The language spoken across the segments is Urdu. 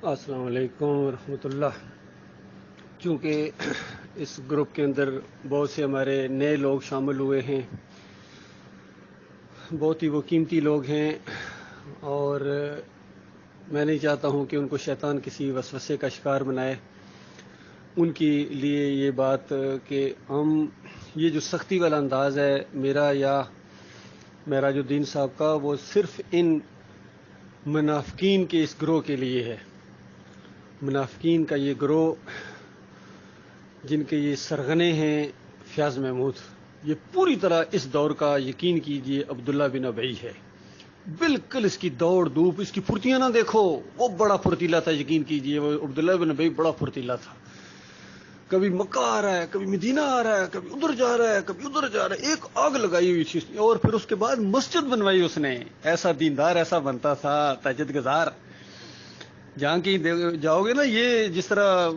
السلام علیکم ورحمۃ اللہ۔ چونکہ اس گروپ کے اندر بہت سے ہمارے نئے لوگ شامل ہوئے ہیں، بہت ہی وہ قیمتی لوگ ہیں، اور میں نہیں چاہتا ہوں کہ ان کو شیطان کسی وسوسے کا شکار بنائے۔ ان کے لیے یہ بات کہ ہم یہ جو سختی والا انداز ہے میرا یا میراج الدین صاحب کا، وہ صرف ان منافقین کے اس گروہ کے لیے ہے۔ منافقین کا یہ گروہ جن کے یہ سرغنے ہیں فیاض محمود، یہ پوری طرح اس دور کا یقین کیجئے عبداللہ بن ابی ہے۔ بالکل اس کی دوڑ دھوپ، اس کی پھرتیاں نہ دیکھو، وہ بڑا پھرتیلا تھا، یقین کیجئے وہ عبداللہ بن ابی بڑا پھرتیلا تھا۔ کبھی مکہ آ رہا ہے، کبھی مدینہ آ رہا ہے، کبھی ادھر جا رہا ہے، کبھی ادھر جا رہا ہے، ایک آگ لگائی ہوئی تھی، اور پھر اس کے بعد مسجد بنوائی اس نے۔ ایسا دیندار ایسا بنتا تھا، تہجد گزار۔ جہاں کی جاؤ گے نا، یہ جس طرح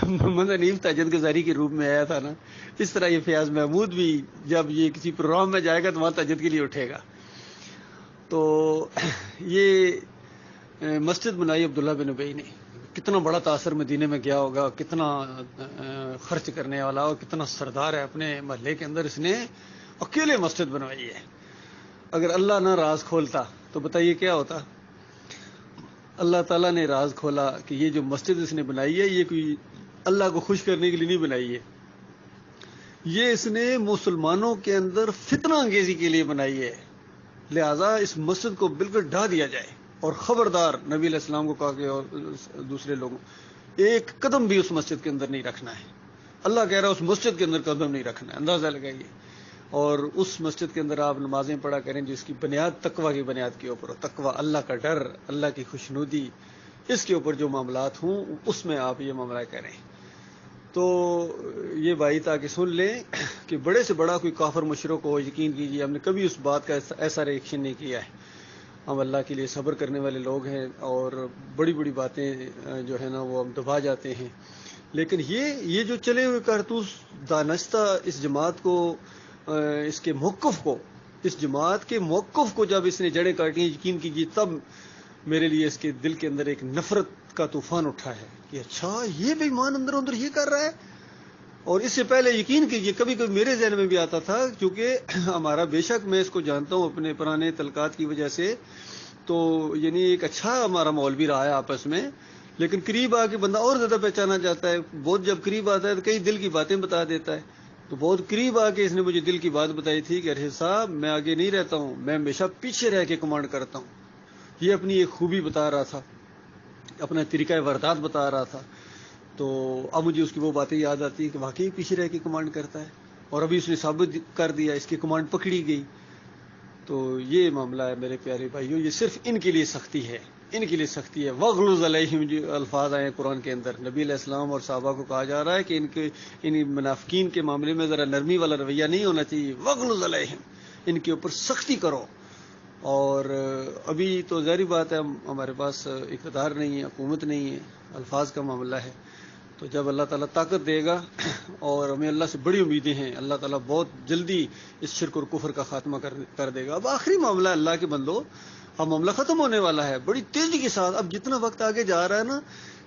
محمد حنیف تہجد گزاری کے روپ میں آیا تھا نا، اس طرح یہ فیاض محمود بھی جب یہ کسی پروگرام میں جائے گا تو وہاں تہجد کے لیے اٹھے گا۔ تو یہ مسجد بنائی عبداللہ بن ابی نے، کتنا بڑا تاثر مدینے میں گیا ہوگا، کتنا خرچ کرنے والا اور کتنا سردار ہے اپنے محلے کے اندر، اس نے اکیلے مسجد بنوائی ہے۔ اگر اللہ نہ راز کھولتا تو بتائیے کیا ہوتا۔ اللہ تعالیٰ نے راز کھولا کہ یہ جو مسجد اس نے بنائی ہے، یہ کوئی اللہ کو خوش کرنے کے لیے نہیں بنائی ہے، یہ اس نے مسلمانوں کے اندر فتنہ انگیزی کے لیے بنائی ہے۔ لہذا اس مسجد کو بالکل ڈھا دیا جائے، اور خبردار نبی علیہ السلام کو کہا کہ اور دوسرے لوگوں ایک قدم بھی اس مسجد کے اندر نہیں رکھنا ہے۔ اللہ کہہ رہا ہے اس مسجد کے اندر قدم نہیں رکھنا ہے، اندازہ لگائیے۔ اور اس مسجد کے اندر آپ نمازیں پڑھا کریں جس کی بنیاد تقوی کی بنیاد کے اوپر ہو، تقوی، اللہ کا ڈر، اللہ کی خوشنودی، اس کے اوپر جو معاملات ہوں اس میں آپ یہ معاملہ کریں۔ تو یہ بھائی تاکہ سن لیں کہ بڑے سے بڑا کوئی کافر مشرک ہو، یقین کیجیے ہم نے کبھی اس بات کا ایسا ریئیکشن نہیں کیا ہے۔ ہم اللہ کے لیے صبر کرنے والے لوگ ہیں، اور بڑی بڑی باتیں جو ہے نا وہ ہم دبا جاتے ہیں۔ لیکن یہ جو چلے ہوئے کارتوس دانستہ اس جماعت کو، اس کے موقف کو، اس جماعت کے موقف کو جب اس نے جڑیں کاٹی، یقین کیجیے تب میرے لیے اس کے دل کے اندر ایک نفرت کا طوفان اٹھا ہے کہ اچھا یہ بے ایمان اندر اندر یہ کر رہا ہے۔ اور اس سے پہلے یقین کیجیے کبھی کبھی میرے ذہن میں بھی آتا تھا، کیونکہ ہمارا بے شک میں اس کو جانتا ہوں اپنے پرانے تلقات کی وجہ سے، تو یعنی ایک اچھا ہمارا ماحول بھی رہا ہے آپس میں، لیکن قریب آ کے بندہ اور زیادہ پہچانا جاتا ہے۔ بہت جب قریب آتا ہے تو کئی دل کی باتیں بتا دیتا ہے۔ تو بہت قریب آ کے اس نے مجھے دل کی بات بتائی تھی کہ ارشد صاحب میں آگے نہیں رہتا ہوں، میں ہمیشہ پیچھے رہ کے کمانڈ کرتا ہوں۔ یہ اپنی ایک خوبی بتا رہا تھا، اپنا طریقہ واردات بتا رہا تھا۔ تو اب مجھے اس کی وہ باتیں یاد آتی کہ واقعی پیچھے رہ کے کمانڈ کرتا ہے، اور ابھی اس نے ثابت کر دیا، اس کی کمانڈ پکڑی گئی۔ تو یہ معاملہ ہے میرے پیارے بھائیوں، یہ صرف ان کے لیے سختی ہے، ان کے لیے سختی ہے۔ وغلظ علیہم جو الفاظ آئے ہیں قرآن کے اندر، نبی علیہ السلام اور صحابہ کو کہا جا رہا ہے کہ ان منافقین کے معاملے میں ذرا نرمی والا رویہ نہیں ہونا چاہیے، وغلظ علیہم، ان کے اوپر سختی کرو۔ اور ابھی تو ظاہری بات ہے ہمارے پاس اقتدار نہیں ہے، حکومت نہیں ہے، الفاظ کا معاملہ ہے۔ تو جب اللہ تعالیٰ طاقت دے گا، اور ہمیں اللہ سے بڑی امیدیں ہیں، اللہ تعالیٰ بہت جلدی اس شرک اور کفر کا خاتمہ کر دے گا۔ اب آخری معاملہ ہے اللہ کے بندو، اب معاملہ ختم ہونے والا ہے بڑی تیزی کے ساتھ۔ اب جتنا وقت آگے جا رہا ہے نا،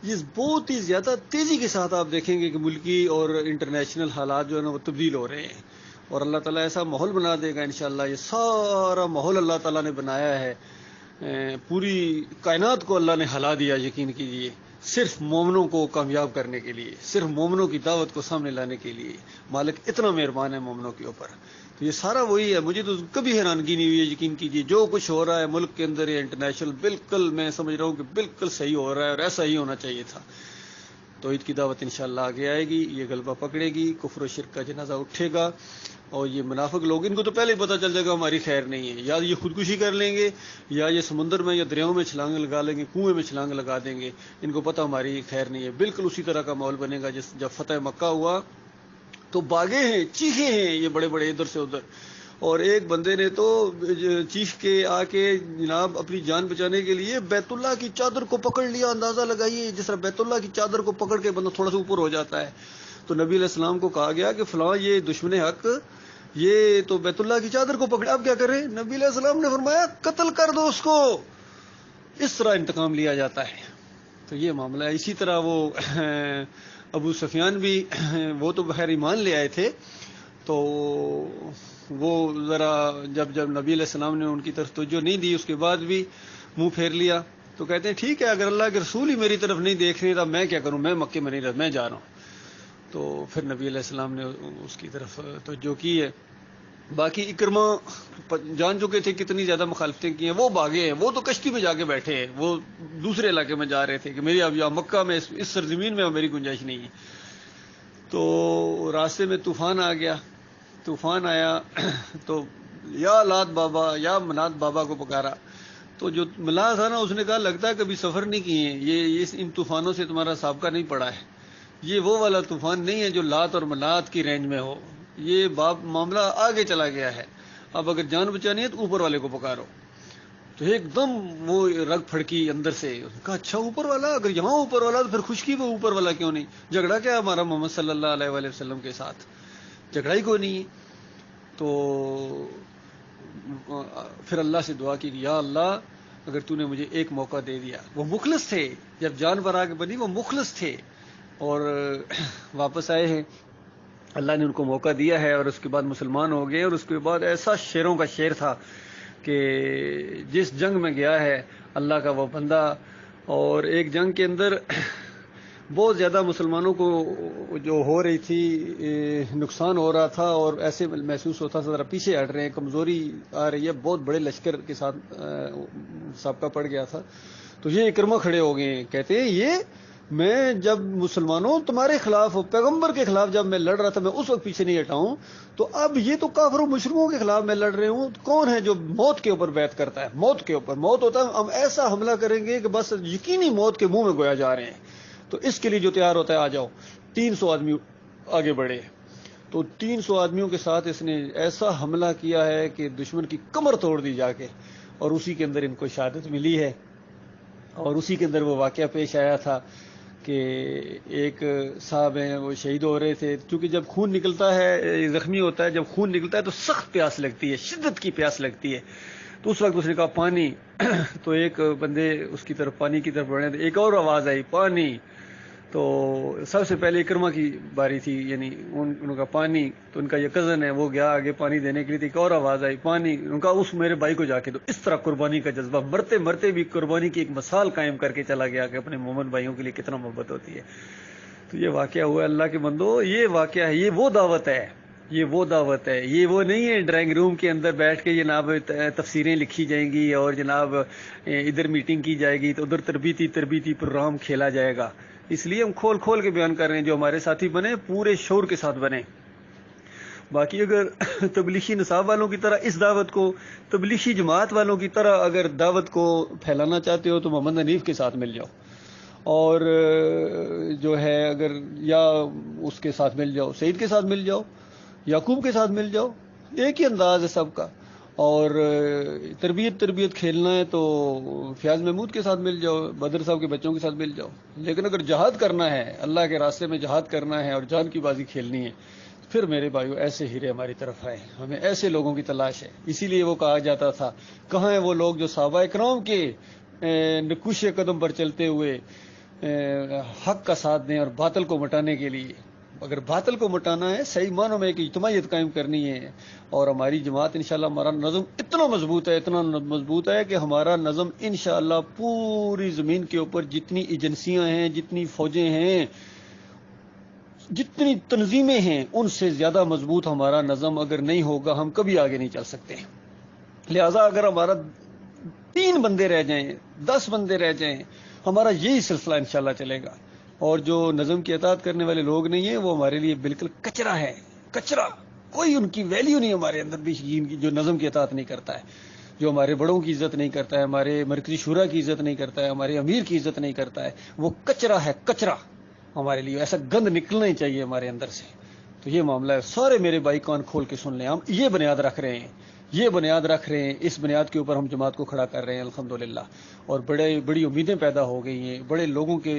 یہ بہت ہی زیادہ تیزی کے ساتھ آپ دیکھیں گے کہ ملکی اور انٹرنیشنل حالات جو ہے نا وہ تبدیل ہو رہے ہیں، اور اللہ تعالیٰ ایسا ماحول بنا دے گا انشاءاللہ۔ یہ سارا ماحول اللہ تعالیٰ نے بنایا ہے، پوری کائنات کو اللہ نے ہلا دیا، یقین کیجیے، صرف مومنوں کو کامیاب کرنے کے لیے، صرف مومنوں کی دعوت کو سامنے لانے کے لیے۔ مالک اتنا مہربان ہے مومنوں کے اوپر۔ تو یہ سارا وہی ہے، مجھے تو کبھی حیرانگی نہیں ہوئی ہے، یقین کیجیے جو کچھ ہو رہا ہے ملک کے اندر یا انٹرنیشنل، بالکل میں سمجھ رہا ہوں کہ بالکل صحیح ہو رہا ہے، اور ایسا ہی ہونا چاہیے تھا۔ توحید کی دعوت انشاءاللہ آگے آئے گی، یہ غلبہ پکڑے گی، کفر و شرک کا جنازہ اٹھے گا، اور یہ منافق لوگ، ان کو تو پہلے ہی پتہ چل جائے گا ہماری خیر نہیں ہے، یا یہ خودکشی کر لیں گے، یا یہ سمندر میں یا دریاؤں میں چھلانگ لگا لیں گے، کنویں میں چھلانگ لگا دیں گے، ان کو پتہ ہماری خیر نہیں ہے۔ بالکل اسی طرح کا ماحول بنے گا جب فتح مکہ ہوا تو باغے ہیں، چیخے ہیں یہ بڑے بڑے ادھر سے ادھر، اور ایک بندے نے تو چیخ کے آ کے جناب اپنی جان بچانے کے لیے بیت اللہ کی چادر کو پکڑ لیا۔ اندازہ لگائیے جس طرح بیت اللہ کی چادر کو پکڑ کے بندہ تھوڑا سا اوپر ہو جاتا ہے۔ تو نبی علیہ السلام کو کہا گیا کہ فلاں یہ دشمن حق یہ تو بیت اللہ کی چادر کو پکڑے، اب کیا کریں؟ نبی علیہ السلام نے فرمایا قتل کر دو اس کو۔ اس طرح انتقام لیا جاتا ہے، تو یہ معاملہ ہے. اسی طرح وہ ابو سفیان بھی وہ تو بخیر ایمان لے آئے تھے, تو وہ ذرا جب نبی علیہ السلام نے ان کی طرف توجہ نہیں دی اس کے بعد بھی منہ پھیر لیا, تو کہتے ہیں ٹھیک ہے اگر اللہ کے رسول ہی میری طرف نہیں دیکھ رہے تو میں کیا کروں, میں مکے میں نہیں رہا, میں جا رہا ہوں. تو پھر نبی علیہ السلام نے اس کی طرف توجہ کی ہے. باقی اکرمہ جان چکے تھے کتنی زیادہ مخالفتیں کی ہیں, وہ بھاگے ہیں, وہ تو کشتی میں جا کے بیٹھے ہیں, وہ دوسرے علاقے میں جا رہے تھے کہ میری اب یہاں مکہ میں اس سرزمین میں میری گنجائش نہیں ہے. تو راستے میں طوفان آ گیا, طوفان آیا تو یا لات بابا یا منات بابا کو پکارا. تو جو ملا تھا نا اس نے کہا لگتا ہے کبھی سفر نہیں کیے ہیں, یہ ان طوفانوں سے تمہارا سابقہ نہیں پڑا ہے, یہ وہ والا طوفان نہیں ہے جو لات اور منات کی رینج میں ہو, یہ معاملہ آگے چلا گیا ہے, اب اگر جان بچانی ہے تو اوپر والے کو پکارو. تو ایک دم وہ رگ پھڑکی اندر سے, کہا اچھا اوپر والا, اگر یہاں اوپر والا تو پھر خشکی وہ اوپر والا کیوں نہیں, جھگڑا کیا ہمارا محمد صلی اللہ علیہ وآلہ وسلم کے ساتھ, جھگڑا ہی کوئی نہیں. تو پھر اللہ سے دعا کی یا اللہ اگر تو نے مجھے ایک موقع دے دیا. وہ مخلص تھے, جب جان پر آ کے بنی وہ مخلص تھے اور واپس آئے ہیں, اللہ نے ان کو موقع دیا ہے اور اس کے بعد مسلمان ہو گئے. اور اس کے بعد ایسا شیروں کا شیر تھا کہ جس جنگ میں گیا ہے اللہ کا وہ بندہ, اور ایک جنگ کے اندر بہت زیادہ مسلمانوں کو جو ہو رہی تھی نقصان ہو رہا تھا اور ایسے محسوس ہوتا تھا ذرا پیچھے ہٹ رہے ہیں, کمزوری آ رہی ہے, بہت بڑے لشکر کے ساتھ سابقہ پڑ گیا تھا. تو یہ اکرمہ کھڑے ہو گئے, کہتے ہیں یہ میں جب مسلمانوں تمہارے خلاف پیغمبر کے خلاف جب میں لڑ رہا تھا میں اس وقت پیچھے نہیں ہٹاؤں, تو اب یہ تو کافر و مشرکوں کے خلاف میں لڑ رہے ہوں, کون ہے جو موت کے اوپر بیعت کرتا ہے, موت کے اوپر موت ہوتا ہے ہم ایسا حملہ کریں گے کہ بس یقینی موت کے منہ میں گویا جا رہے ہیں, تو اس کے لیے جو تیار ہوتا ہے آ جاؤ. 300 آدمی آگے بڑھے, تو 300 آدمیوں کے ساتھ اس نے ایسا حملہ کیا ہے کہ دشمن کی کمر توڑ دی جا کے, اور اسی کے اندر ان کو شہادت ملی ہے. اور اسی کے اندر وہ واقعہ پیش آیا تھا کہ ایک صاحب ہیں وہ شہید ہو رہے تھے, چونکہ جب خون نکلتا ہے زخمی ہوتا ہے, جب خون نکلتا ہے تو سخت پیاس لگتی ہے, شدت کی پیاس لگتی ہے. تو اس وقت اس نے کہا پانی, تو ایک بندے اس کی طرف پانی کی طرف بڑھے, ایک اور آواز آئی پانی. تو سب سے پہلے اکرمہ کی باری تھی, یعنی ان کا پانی, تو ان کا یہ کزن ہے وہ گیا آگے پانی دینے کے لیے, ایک اور آواز آئی پانی, ان کا اس میرے بھائی کو جا کے. تو اس طرح قربانی کا جذبہ, مرتے مرتے بھی قربانی کی ایک مثال قائم کر کے چلا گیا کہ اپنے مومن بھائیوں کے لیے کتنا محبت ہوتی ہے. تو یہ واقعہ ہوا اللہ کے بندو, یہ واقعہ ہے, یہ وہ دعوت ہے, یہ وہ دعوت ہے, یہ وہ نہیں ہے ڈرائنگ روم کے اندر بیٹھ کے جناب تفسیریں لکھی جائیں گی اور جناب ادھر میٹنگ کی جائے گی تو ادھر تربیتی پروگرام کھیلا جائے گا. اس لیے ہم کھول کھول کے بیان کر رہے ہیں, جو ہمارے ساتھی بنے پورے شعور کے ساتھ بنے. باقی اگر تبلیغی نصاب والوں کی طرح اس دعوت کو, تبلیغی جماعت والوں کی طرح اگر دعوت کو پھیلانا چاہتے ہو تو محمد حنیف کے ساتھ مل جاؤ, اور جو ہے اگر یا اس کے ساتھ مل جاؤ, سعید کے ساتھ مل جاؤ, یعقوب کے ساتھ مل جاؤ, ایک ہی انداز ہے سب کا. اور تربیت کھیلنا ہے تو فیاض محمود کے ساتھ مل جاؤ, بدر صاحب کے بچوں کے ساتھ مل جاؤ. لیکن اگر جہاد کرنا ہے, اللہ کے راستے میں جہاد کرنا ہے اور جان کی بازی کھیلنی ہے, پھر میرے بھائیو ایسے ہیرے ہماری طرف آئے, ہمیں ایسے لوگوں کی تلاش ہے. اسی لیے وہ کہا جاتا تھا کہاں ہیں وہ لوگ جو صحابہ اکرام کے نقوش قدم پر چلتے ہوئے حق کا ساتھ دیں اور باطل کو مٹانے کے لیے. اگر باطل کو مٹانا ہے, صحیح معنوں میں ایک اجتماعیت قائم کرنی ہے, اور ہماری جماعت انشاءاللہ, ہمارا نظم اتنا مضبوط ہے کہ ہمارا نظم انشاءاللہ پوری زمین کے اوپر جتنی ایجنسیاں ہیں, جتنی فوجیں ہیں, جتنی تنظیمیں ہیں, ان سے زیادہ مضبوط ہمارا نظم اگر نہیں ہوگا ہم کبھی آگے نہیں چل سکتے. لہذا اگر ہمارا 3 بندے رہ جائیں, 10 بندے رہ جائیں, ہمارا یہی سلسلہ انشاءاللہ چلے گا. اور جو نظم کی اطاعت کرنے والے لوگ نہیں ہیں وہ ہمارے لیے بالکل کچرا ہے, کچرا, کوئی ان کی ویلیو نہیں ہمارے اندر بھی. جو نظم کی اطاعت نہیں کرتا ہے, جو ہمارے بڑوں کی عزت نہیں کرتا ہے, ہمارے مرکزی شورا کی عزت نہیں کرتا ہے, ہمارے امیر کی عزت نہیں کرتا ہے, وہ کچرا ہے, کچرا. ہمارے لیے ایسا گند نکلنا ہی چاہیے ہمارے اندر سے. تو یہ معاملہ ہے. سارے میرے بھائی کان کھول کے سن لیں, ہم یہ بنیاد رکھ رہے ہیں, اس بنیاد کے اوپر ہم جماعت کو کھڑا کر رہے ہیں الحمدللہ. اور بڑی امیدیں پیدا ہو گئی ہیں, بڑے لوگوں کے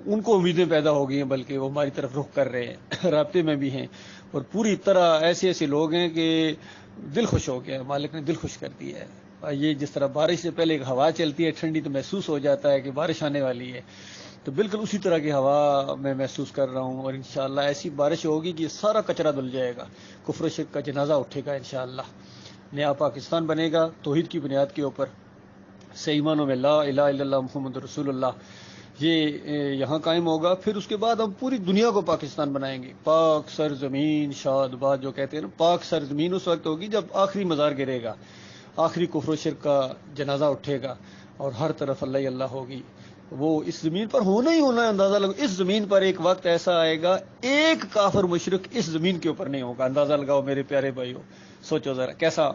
ان کو امیدیں پیدا ہو گئی ہیں, بلکہ وہ ہماری طرف رخ کر رہے ہیں, رابطے میں بھی ہیں, اور پوری طرح ایسے لوگ ہیں کہ دل خوش ہو گیا, مالک نے دل خوش کر دیا ہے. یہ جس طرح بارش سے پہلے ایک ہوا چلتی ہے ٹھنڈی تو محسوس ہو جاتا ہے کہ بارش آنے والی ہے، تو بالکل اسی طرح کی ہوا میں محسوس کر رہا ہوں، اور انشاءاللہ ایسی بارش ہوگی کہ سارا کچرا دھل جائے گا، کفر و شرک کا جنازہ اٹھے گا انشاءاللہ، نیا پاکستان بنے گا توحید کی بنیاد کے اوپر، صحیح معنوں میں لا الہ الا اللہ محمد رسول اللہ یہ یہاں قائم ہوگا. پھر اس کے بعد ہم پوری دنیا کو پاکستان بنائیں گے. پاک سرزمین شاد باد جو کہتے ہیں نا، پاک سرزمین اس وقت ہوگی جب آخری مزار گرے گا، آخری کفر و شرک کا جنازہ اٹھے گا، اور ہر طرف اللہ اللہ ہوگی. وہ اس زمین پر ہونا ہی ہونا ہے، اندازہ لگاؤ. اس زمین پر ایک وقت ایسا آئے گا ایک کافر مشرک اس زمین کے اوپر نہیں ہوگا. اندازہ لگاؤ میرے پیارے بھائیو، سوچو ذرا کیسا.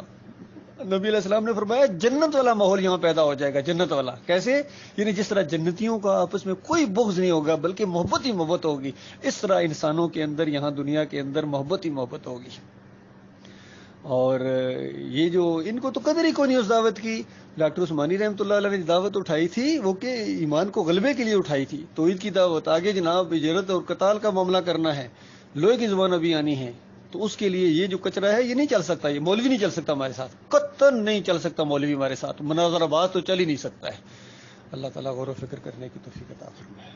نبی علیہ السلام نے فرمایا جنت والا ماحول یہاں پیدا ہو جائے گا. جنت والا کیسے؟ یعنی جس طرح جنتیوں کا آپس میں کوئی بغض نہیں ہوگا بلکہ محبت ہی محبت ہوگی، اس طرح انسانوں کے اندر یہاں دنیا کے اندر محبت ہی محبت ہوگی. اور یہ جو ان کو تو قدر ہی کو نہیں اس دعوت کی. ڈاکٹر عثمانی رحمۃ اللہ علیہ نے دعوت اٹھائی تھی وہ کہ ایمان کو غلبے کے لیے اٹھائی تھی، توحید کی دعوت. آگے جناب ہجرت اور قتال کا معاملہ کرنا ہے، لوہے کی زبان ابھی آنی ہے، تو اس کے لیے یہ جو کچرا ہے یہ نہیں چل سکتا. یہ مولوی نہیں چل سکتا ہمارے ساتھ، قطعاً نہیں چل سکتا مولوی ہمارے ساتھ. مناظرہ بات تو چل ہی نہیں سکتا ہے. اللہ تعالیٰ غور و فکر کرنے کی توفیق عطا فرمائے.